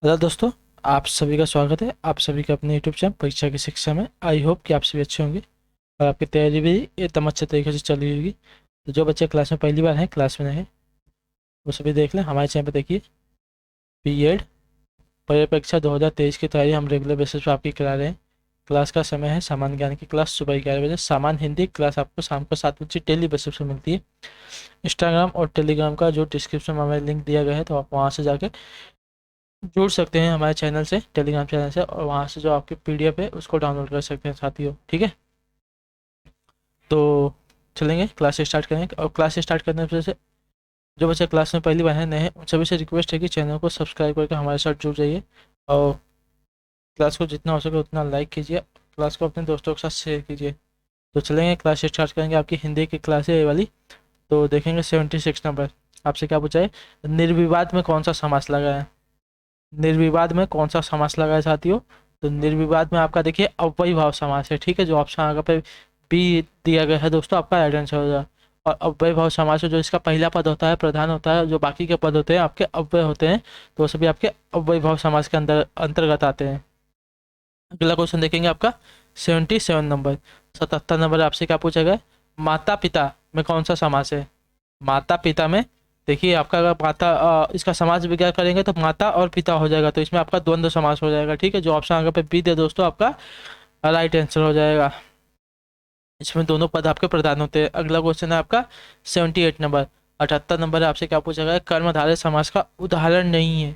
Hello दोस्तों, आप सभी का स्वागत है। आप सभी का अपने यूट्यूब चैनल परीक्षा की शिक्षा में। आई होप कि आप सभी अच्छे होंगे और आपकी तैयारी भी एकदम अच्छे तरीके से चल रही होगी। तो जो बच्चे क्लास में पहली बार हैं, क्लास में नए हैं, वो सभी देख लें। हमारे चैनल पर देखिए, बीएड परीक्षा 2023 की तैयारी हम रेगुलर बेसिस पर आपकी करा रहे हैं। क्लास का समय है सामान्य ज्ञान की क्लास सुबह 11 बजे। सामान्य हिंदी क्लास आपको शाम को 7 बजे डेली बेसिस पर मिलती है। इंस्टाग्राम और टेलीग्राम का जो डिस्क्रिप्शन में हमें लिंक दिया गया है, तो आप वहाँ से जाकर जुड़ सकते हैं हमारे चैनल से, टेलीग्राम चैनल से, और वहाँ से जो आपकी पीडीएफ है उसको डाउनलोड कर सकते हैं साथियों। ठीक है, तो चलेंगे क्लास स्टार्ट करेंगे। और क्लास स्टार्ट करने से जो बच्चे क्लास में पहली बार हैं, नए हैं, उन सभी से रिक्वेस्ट है कि चैनल को सब्सक्राइब करके हमारे साथ जुड़ जाइए और क्लास को जितना हो सके उतना लाइक कीजिए। क्लास को अपने दोस्तों के साथ शेयर कीजिए। तो चलेंगे, क्लास स्टार्ट करेंगे। आपकी हिंदी की क्लास है ये वाली। तो देखेंगे 76 नंबर। आपसे क्या पूछा है? निर्विवाद में कौन सा समास लगा है? निर्विवाद में कौन सा समास लगा है साथियों? तो निर्विवाद में आपका देखिए अव्ययी भाव समास है। ठीक है, जो ऑप्शन आगे पे बी दिया गया है दोस्तों, आपका राइट आंसर होगा। और अव्ययी भाव समास है, जो इसका पहला पद होता है प्रधान होता है, जो बाकी के पद होते हैं आपके अव्यय होते हैं, तो वो सभी आपके अव्ययी भाव समास के अंदर अंतर्गत आते हैं। अगला क्वेश्चन देखेंगे आपका 77 नंबर। 77 नंबर आपसे क्या पूछा गया? माता पिता में कौन सा समास है? माता पिता में देखिए आपका, अगर माता इसका समास विज्ञान करेंगे तो माता और पिता हो जाएगा, तो इसमें आपका द्वंद्व समास हो जाएगा। ठीक है, जो ऑप्शन आगे पे बी दे दोस्तों, आपका राइट आंसर हो जाएगा। इसमें दोनों पद आपके प्रधान होते हैं। अगला क्वेश्चन है आपका 78 नंबर। 78 नंबर है, आपसे क्या पूछा गया? कर्मधारय समास का उदाहरण नहीं है।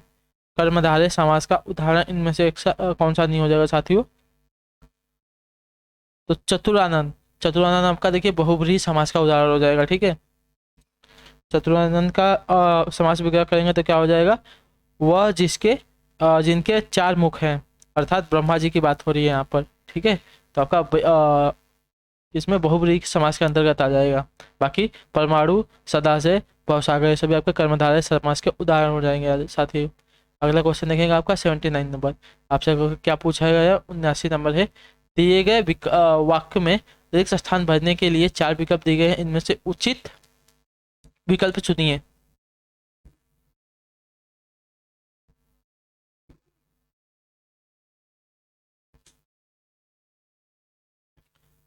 कर्मधारय समास का उदाहरण इनमें से कौन सा नहीं हो जाएगा साथियों? तो चतुरानंद। चतुरानंद आपका देखिए बहुब्रीहि समास का उदाहरण हो जाएगा। ठीक है, चतुरानंद का समास विग्रह करेंगे तो क्या हो जाएगा? वह जिसके जिनके चार मुख हैं, अर्थात ब्रह्मा जी की बात हो रही है यहाँ पर। ठीक है, तो आपका इसमें बहुब्रीहि समास के अंतर्गत आ जाएगा। बाकी परमाणु, सदाशय, भवसागर, ये सभी आपके कर्मधारय समास के उदाहरण हो जाएंगे साथ ही। अगला क्वेश्चन देखेंगे आपका 79 नंबर। आपसे क्या पूछा गया है? 79 नंबर है। दिए गए वाक्य में रिक्त स्थान भरने के लिए चार विकल्प दिए गए हैं, इनमें से उचित विकल्प चुनिए।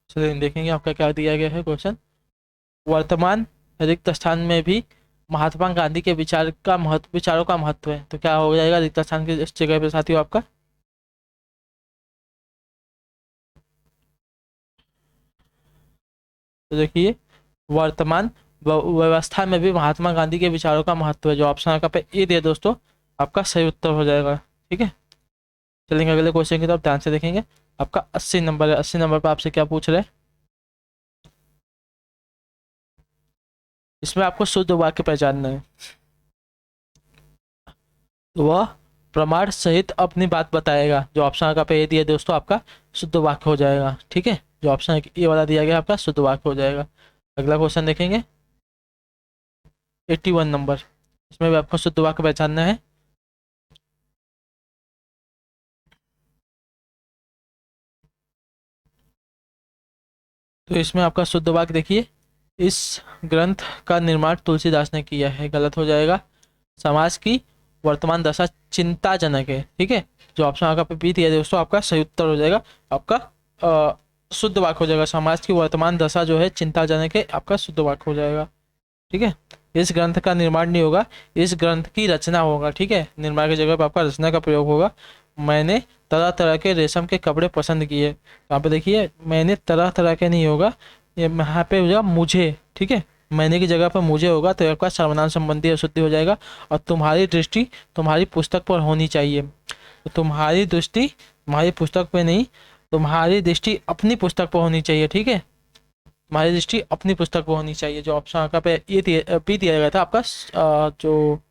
चलिए देखेंगे आपका क्या दिया गया है क्वेश्चन। वर्तमान रिक्त स्थान में भी महात्मा गांधी के विचारों का महत्व है, तो क्या हो जाएगा रिक्त स्थान की इस जगह पे साथियों आपका? तो देखिए, वर्तमान व्यवस्था में भी महात्मा गांधी के विचारों का महत्व है, जो ऑप्शन आपका पे ए दिया दोस्तों, आपका सही उत्तर हो जाएगा। ठीक है, चलेंगे अगले क्वेश्चन की तरफ, ध्यान से देखेंगे। आपका 80 नंबर है। 80 नंबर पर आपसे क्या पूछ रहे हैं? इसमें आपको शुद्ध वाक्य पहचानना है। तो वह प्रमाण सहित अपनी बात बताएगा, जो ऑप्शन आपका पे ए दिया दोस्तों, आपका शुद्ध वाक्य हो जाएगा। ठीक है, जो ऑप्शन ए वाला दिया गया आपका शुद्ध वाक्य हो जाएगा। अगला क्वेश्चन देखेंगे 81 नंबर। इसमें भी आपको शुद्ध वाक्य पहचानना है। तो इसमें आपका शुद्ध वाक्य देखिए, इस ग्रंथ का निर्माण तुलसीदास ने किया है, गलत हो जाएगा। समाज की वर्तमान दशा चिंताजनक है। ठीक है, जो ऑप्शन आपका पे बी दिया दोस्तों, आपका सही उत्तर हो जाएगा। आपका शुद्ध वाक्य हो जाएगा, समाज की वर्तमान दशा जो है चिंताजनक है, आपका शुद्ध वाक्य हो जाएगा। ठीक है, इस ग्रंथ का निर्माण नहीं होगा, इस ग्रंथ की रचना होगा। ठीक है, निर्माण की जगह पर आपका रचना का प्रयोग होगा। मैंने तरह तरह के रेशम के कपड़े पसंद किए, यहाँ पे देखिए मैंने तरह तरह के नहीं होगा, ये यहाँ पे हो जाएगा मुझे। ठीक है, मैंने की जगह पर मुझे होगा, तो आपका सर्वनाम संबंधी अशुद्धि हो जाएगा। और तुम्हारी दृष्टि तुम्हारी पुस्तक पर होनी चाहिए, तो तुम्हारी दृष्टि तुम्हारी पुस्तक पे नहीं, तुम्हारी दृष्टि अपनी पुस्तक पर होनी चाहिए। ठीक है, तुम्हारी दृष्टि अपनी पुस्तक पर होनी चाहिए, जो ऑप्शन आपका पे ये बी दिया गया था, आपका जो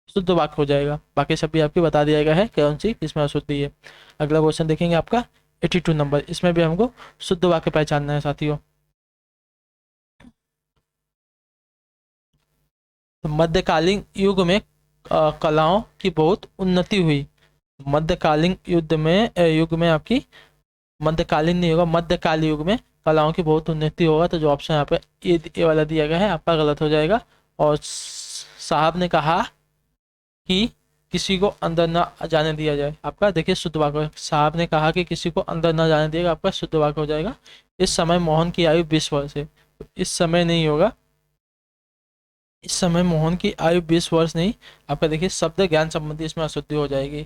शुद्ध वाक्य हो जाएगा। बाकी सब भी आपकी बता दिया गया है कौन सी किसमें अशुद्धि है। अगला क्वेश्चन देखेंगे आपका 82 नंबर। इसमें भी हमको शुद्ध वाक्य पहचानना है साथियों। तो मध्यकालीन युग में कलाओं की बहुत उन्नति हुई। मध्यकालीन युग में आपकी, मध्यकालीन नहीं होगा, मध्यकाल युग में कलाओं की बहुत उन्नति होगा, तो जो ऑप्शन यहाँ पे ये वाला दिया गया है आपका गलत हो जाएगा। और साहब ने कहा कि किसी को अंदर ना जाने दिया जाए। आपका देखिए शुद्ध वाक्य, साहब ने कहा कि किसी को अंदर ना जाने दिएगा, आपका शुद्ध वाक्य हो जाएगा। इस समय मोहन की आयु 20 वर्ष है। तो इस समय नहीं होगा, इस समय मोहन की आयु 20 वर्ष नहीं। आपका देखिए शब्द ज्ञान संबंधी इसमें अशुद्धि हो जाएगी।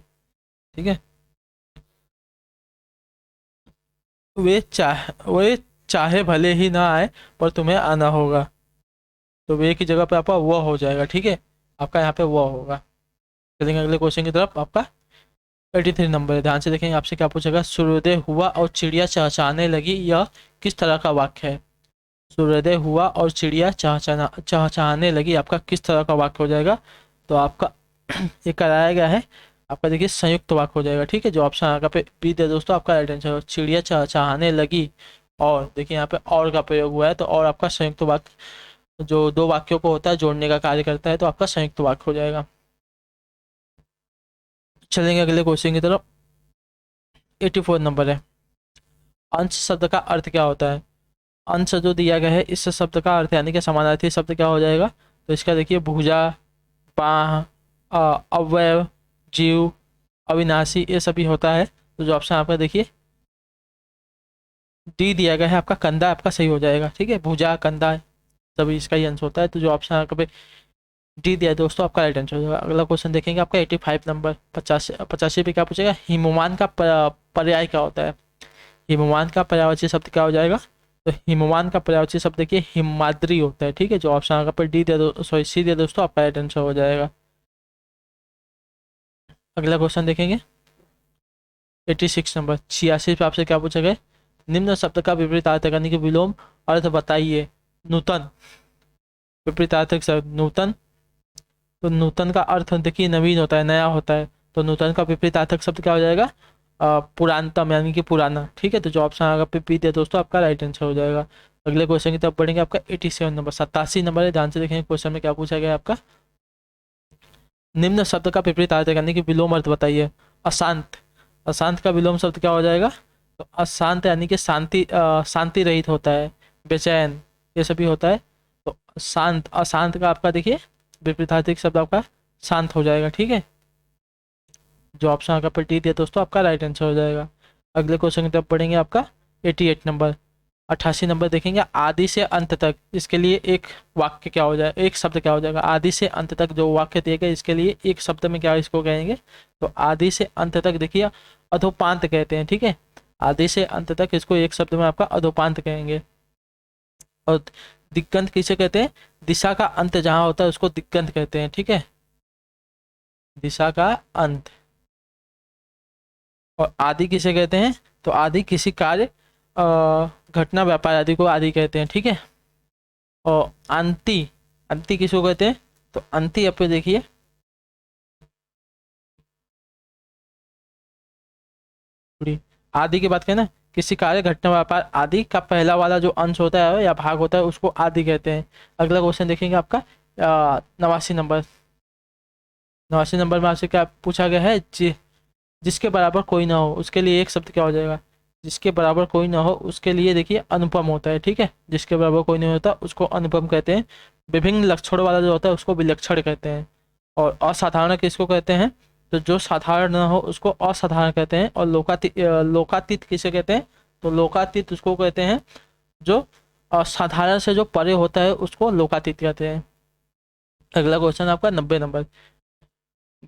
ठीक है, वे चाहे भले ही ना आए पर तुम्हें आना होगा। तो वे की जगह पे आपका वह हो जाएगा। ठीक है, आपका यहाँ पे वह होगा। चलेंगे अगले क्वेश्चन की तरफ। आपका 83 नंबर है, ध्यान से देखेंगे। आपसे क्या पूछेगा, सूर्योदय हुआ और चिड़िया चहचहाने लगी, यह किस तरह का वाक्य है। सूर्योदय हुआ और चिड़िया चहचहाने लगी, आपका किस तरह का वाक्य हो जाएगा। तो आपका ये कराया गया है, आपका देखिए संयुक्त वाक्य हो जाएगा। ठीक है, जो ऑप्शन आगे पे बी दे दोस्तों, आपका राइट आंसर। चिड़िया चहचहाने लगी, और देखिए यहाँ पे और का प्रयोग हुआ है, तो और आपका संयुक्त वाक्य जो दो वाक्यों को होता है जोड़ने का कार्य करता है, तो आपका संयुक्त वाक्य हो जाएगा। चलेंगे अगले क्वेश्चन की तरफ। 84 नंबर है, अंश शब्द का अर्थ क्या होता है। अंश जो दिया गया है, इस शब्द का अर्थ यानी कि समानार्थी शब्द क्या हो जाएगा। तो इसका देखिए भुजा, बाह, अवयव, जीव, अविनाशी, ये सभी होता है। तो जो ऑप्शन आपका देखिए डी दिया गया है, आपका कंधा आपका सही हो जाएगा। ठीक है, भुजा, कंधा सभी इसका ही अंश होता है। तो जो ऑप्शन आपका पे डी दिया है दोस्तों, आपका राइट आंसर हो जाएगा। अगला क्वेश्चन देखेंगे, आपका 85 नंबर, 50 पे क्या पूछेगा, हिमवान का पर्याय क्या होता है। हिमवान का पर्यायवाची शब्द क्या हो जाएगा। तो हिमवान का पर्यायवाची शब्द देखिए हिमाद्री होता है। ठीक है, जो ऑप्शन आपका पर डी दे दो, सॉरी सी दे दोस्तों, आपका राइट आंसर हो जाएगा। अगला क्वेश्चन देखेंगे 86 नंबर, 86 पे आपसे क्या पूछा गया, निम्न शब्द का विपरीतार्थ करने के विलोम अर्थ बताइए। नूतन, विपरीतार्थक शब्द नूतन। तो नूतन का अर्थ देखिए नवीन होता है, नया होता है। तो नूतन का विपरीतार्थक शब्द क्या हो जाएगा, पुरानतम यानी कि पुराना। ठीक है, तो जो ऑप्शन आगे पे पी दिया दोस्तों, आपका राइट आंसर हो जाएगा। अगले क्वेश्चन की तरफ बढ़ेंगे, आपका 87 नंबर, 87 नंबर है, ध्यान से देखेंगे क्वेश्चन में क्या पूछा गया है आपका। निम्न शब्द का विपरीतार्थ करने की विलोम अर्थ बताइए। अशांत, अशांत का विलोम शब्द क्या हो जाएगा। तो अशांत यानी कि शांति, शांति रहित होता है, बेचैन, ये सभी होता है। तो शांत, अशांत का आपका देखिए विपरीतार्थिक शब्द आपका शांत हो जाएगा। ठीक है, जो ऑप्शन आपका पर डी दिया दोस्तों, आपका राइट आंसर हो जाएगा। अगले क्वेश्चन की तरफ पढ़ेंगे, आपका 88 नंबर, 88 नंबर देखेंगे। आदि से अंत तक, इसके लिए एक वाक्य क्या हो जाएगा, एक शब्द क्या हो जाएगा। आदि से अंत तक जो वाक्य दिए गए, इसके लिए एक शब्द में क्या इसको कहेंगे। तो आदि से अंत तक देखिए अधोपांत कहते हैं। ठीक है, आदि से अंत तक इसको एक शब्द में आपका अधोपांत कहेंगे। और दिक्कंत किसे कहते हैं, दिशा का अंत जहाँ होता है उसको दिक्कंत कहते हैं। ठीक है, दिशा का अंत। और आदि किसे कहते हैं, तो आदि किसी कार्य, घटना, व्यापार आदि को आदि कहते हैं। ठीक है, और अंति, अंति किसको कहते हैं, तो अंति आप देखिए आदि की बात करें ना, किसी कार्य, घटना, व्यापार आदि का पहला वाला जो अंश होता है या भाग होता है उसको आदि कहते हैं। अगला क्वेश्चन देखेंगे, आपका 89 नंबर, 89 नंबर में आपसे क्या पूछा गया है, जिसके बराबर कोई ना हो उसके लिए एक शब्द क्या हो जाएगा। जिसके बराबर कोई ना हो उसके लिए देखिए अनुपम होता है। ठीक है, जिसके बराबर कोई नहीं होता उसको अनुपम कहते हैं। विभिन्न लक्षणों वाला जो होता है उसको विलक्षण कहते हैं। और असाधारण किसको कहते हैं, तो जो साधारण ना हो उसको असाधारण कहते हैं। और लोकातीत, लोकातीत किसे कहते हैं, तो लोकातीत उसको कहते हैं जो साधारण से जो परे होता है उसको लोकातीत कहते हैं। अगला क्वेश्चन आपका 90 नंबर,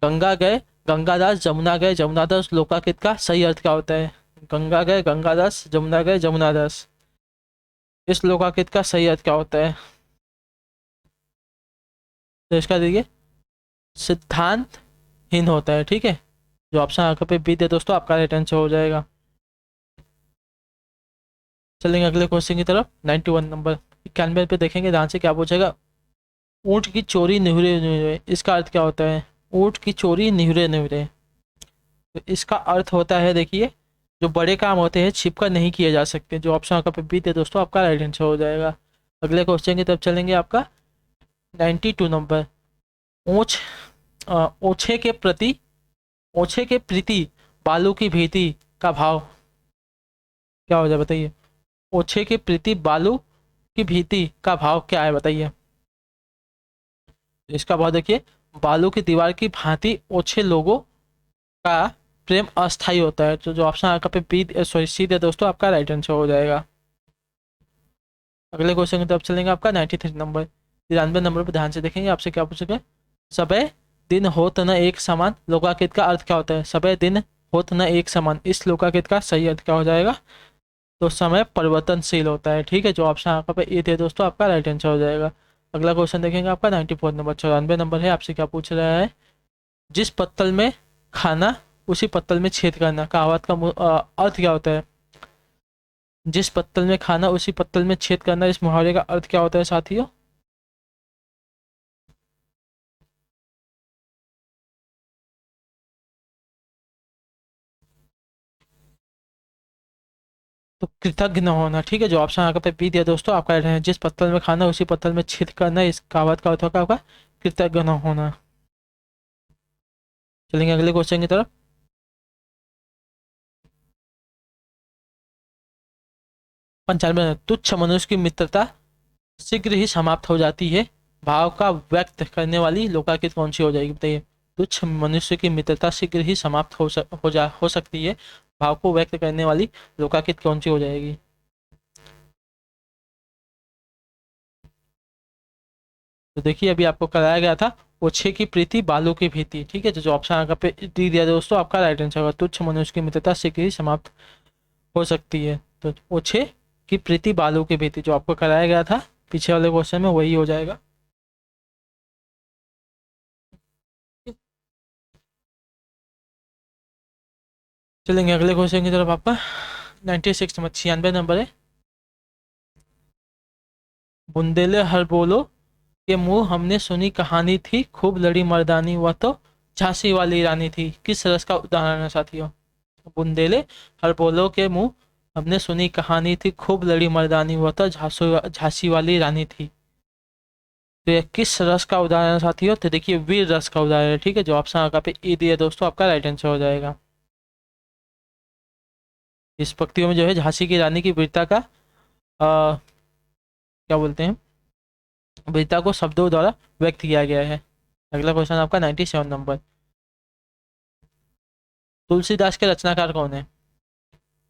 गंगा गए गंगादास, जमुना गए जमुनादास, लोकातीत का सही अर्थ क्या होता है। गंगा गए गंगादास, जमुना गए जमुनादास, इस लोकातीत का सही अर्थ क्या होता है। तो इसका देखिए सिद्धांत हीन होता है। ठीक है, जो ऑप्शन आपका पे बी दे दोस्तों, आपका राइट आंसर हो जाएगा। चलेंगे अगले क्वेश्चन की तरफ। 91 नंबर, 91 पे देखेंगे, ध्यान से क्या पूछेगा, ऊँट की चोरी निहुरे निहुरे, इसका अर्थ क्या होता है। ऊँट की चोरी निहुरे निहुरे, तो इसका अर्थ होता है देखिए जो बड़े काम होते हैं छिपकर नहीं किए जा सकते। जो ऑप्शन आपका पे बी दे दोस्तों, आपका राइट आंसर हो जाएगा। अगले क्वेश्चन की तरफ चलेंगे, आपका 92 नंबर, ऊँच ओछे के प्रति, ओछे के प्रति बालू की भीति का भाव क्या हो जाए बताइए। ओछे के प्रति बालू की भीति का भाव क्या है बताइए। इसका भाव देखिए बालू की दीवार की भांति ओछे लोगों का प्रेम अस्थायी होता है। तो जो ऑप्शन आपका पे बी सॉरी सी है दोस्तों, आपका राइट आंसर हो जाएगा। अगले क्वेश्चन की तरफ चलेंगे, आपका 93 नंबर, 93 नंबर पर ध्यान से देखेंगे, आपसे क्या पूछेगा। सबे दिन होत न एक समान लोकाकित का अर्थ क्या होता है। सबे दिन होत न एक समान, इस लोकाकित का सही अर्थ क्या हो जाएगा। तो समय परिवर्तनशील होता है। ठीक है, जो ऑप्शन आपका पे ए थे दोस्तों, आपका राइट आंसर हो जाएगा। अगला क्वेश्चन देखेंगे, आपका 94 नंबर, 94 नंबर है, आपसे क्या पूछ रहा है। जिस पत्तल में खाना उसी पत्तल में छेद करना, कहावत का अर्थ क्या होता है। जिस पत्तल में खाना उसी पत्तल में छेद करना, इस मुहावरे का अर्थ क्या होता है साथियों। तो कृतज्ञ न होना। ठीक है, जो ऑप्शन आपका पे बी दिया दोस्तों, आपका right है। जिस पत्तल में खाना उसी पत्तल में छेद करना, इस कहावत का अर्थ होगा आपका कृतज्ञ न होना। चलेंगे अगले क्वेश्चन की तरफ। 95, तुच्छ मनुष्य की मित्रता शीघ्र ही समाप्त हो जाती है, भाव का व्यक्त करने वाली लोकाकित कौन सी हो जाएगी, बताइए। तुच्छ मनुष्य की मित्रता शीघ्र ही समाप्त हो सकती है, भाव को व्यक्त करने वाली लोकाकित कौन सी हो जाएगी। तो देखिए, अभी आपको कराया गया था ओछे की प्रीति बालू की भीति। ठीक है, तो जो ऑप्शन आपका पे डी दिया दोस्तों, आपका राइट आंसर होगा। तुच्छ मनुष्य की मित्रता शीघ्र ही समाप्त हो सकती है, तो ओछे की प्रीति बालू की भीति जो आपको कराया गया था पीछे वाले क्वेश्चन में, वही हो जाएगा। चलेंगे अगले क्वेश्चन की तरफ, आपका 96 नंबर, 96 नंबर है। बुंदेले हर बोलो के मुंह हमने सुनी कहानी थी, खूब लड़ी मर्दानी वह तो झांसी वाली रानी थी, किस रस का उदाहरण है साथियों। बुंदेले हर बोलो के मुंह हमने सुनी कहानी थी, खूब लड़ी मर्दानी वह तो झांसी वाली रानी थी। तो ये किस रस का उदाहरण है साथियों, तो देखिए वीर रस का उदाहरण है। ठीक है, जो ऑप्शन आपका पे ए दिया दोस्तों, आपका राइट आंसर हो जाएगा। इस पंक्तियों में जो है झांसी की रानी की वीरता का क्या बोलते हैं, वीरता को शब्दों द्वारा व्यक्त किया गया है। अगला क्वेश्चन आपका 97 नंबर, तुलसीदास के रचनाकार कौन है।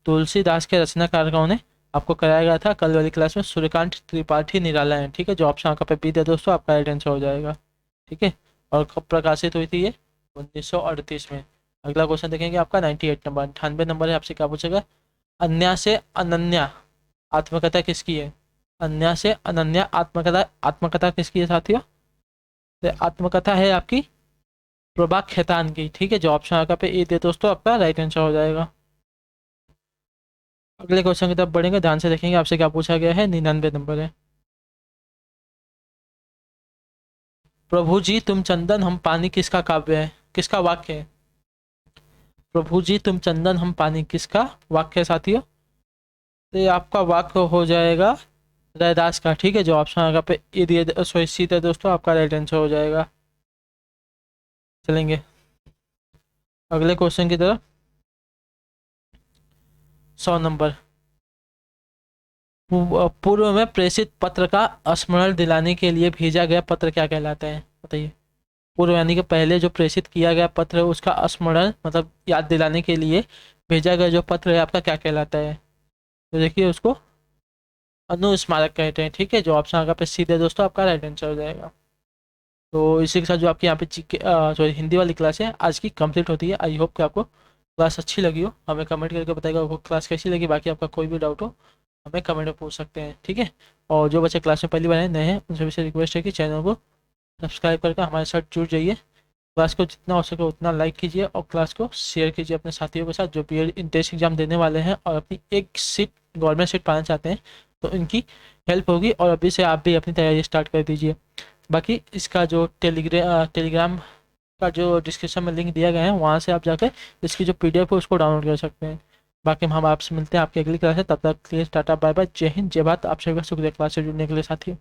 तुलसीदास के रचनाकार कौन है, आपको कराया गया था कल वाली क्लास में, सूर्यकांत त्रिपाठी निराला है। ठीक है, जो ऑप्शन आपका पे बी दिया दोस्तों, आपका राइट आंसर हो जाएगा। ठीक है, और कब प्रकाशित हुई थी ये, 1938 में। अगला क्वेश्चन देखेंगे, आपका 98 नंबर, 98 नंबर है, आपसे क्या पूछेगा। अन्या से अनन्या आत्मकथा किसकी है। अन्या से अनन्या आत्मकथा, आत्मकथा किसकी है साथियों। तो आत्मकथा है आपकी प्रभा खेतान की। ठीक है, जो ऑप्शन आपका पे ए दे दोस्तों, आपका राइट आंसर हो जाएगा। अगले क्वेश्चन की तरफ बढ़ेंगे, ध्यान से देखेंगे, आपसे क्या पूछा गया है। 99 नंबर है। प्रभु जी तुम चंदन हम पानी किसका काव्य है, किसका वाक्य है। प्रभु जी तुम चंदन हम पानी किसका वाक्य है साथियों। तो ये आपका वाक्य हो जाएगा रैदास का। ठीक है, जो ऑप्शन आएगा पे ए दिए सॉरी सी है दोस्तों, आपका राइट आंसर हो जाएगा। चलेंगे अगले क्वेश्चन की तरफ। 100 नंबर, पूर्व में प्रेषित पत्र का स्मरण दिलाने के लिए भेजा गया पत्र क्या कहलाता है, बताइए। पूर्व यानी कि पहले जो प्रेषित किया गया पत्र है, उसका स्मरण मतलब याद दिलाने के लिए भेजा गया जो पत्र है आपका क्या कहलाता है। तो देखिए उसको अनुस्मारक कहते हैं। ठीक है, जो ऑप्शन आपका पे सीधे दोस्तों, आपका राइट आंसर हो जाएगा। तो इसी के साथ जो आपकी यहाँ पे सॉरी हिंदी वाली क्लास है आज की कंप्लीट होती है। आई होप कि आपको क्लास अच्छी लगी हो, हमें कमेंट करके बताएगा आपको क्लास कैसी लगी। बाकी आपका कोई भी डाउट हो हमें कमेंट में पूछ सकते हैं। ठीक है, और जो बच्चे क्लास में पहली बार नए हैं उन सभी से रिक्वेस्ट है कि चैनल को सब्सक्राइब करके हमारे साथ जुड़ जाइए। क्लास को जितना हो सके उतना लाइक कीजिए और क्लास को शेयर कीजिए अपने साथियों के साथ जो बी एड इंट्रेंस एग्जाम देने वाले हैं और अपनी एक सीट गवर्नमेंट सीट पाना चाहते हैं, तो इनकी हेल्प होगी। और अभी से आप भी अपनी तैयारी स्टार्ट कर दीजिए। बाकी इसका जो टेलीग्राम का जो डिस्क्रिप्शन में लिंक दिया गया है, वहाँ से आप जाकर इसकी जो PDF है उसको डाउनलोड कर सकते हैं। बाकी हम आपसे मिलते हैं आपकी अगली क्लास है, तब तक के लिए टाटा बाय बाय, जय हिंद जय भारत। आप सभी का शुक्रिया क्लास से जुड़ने के लिए साथियों।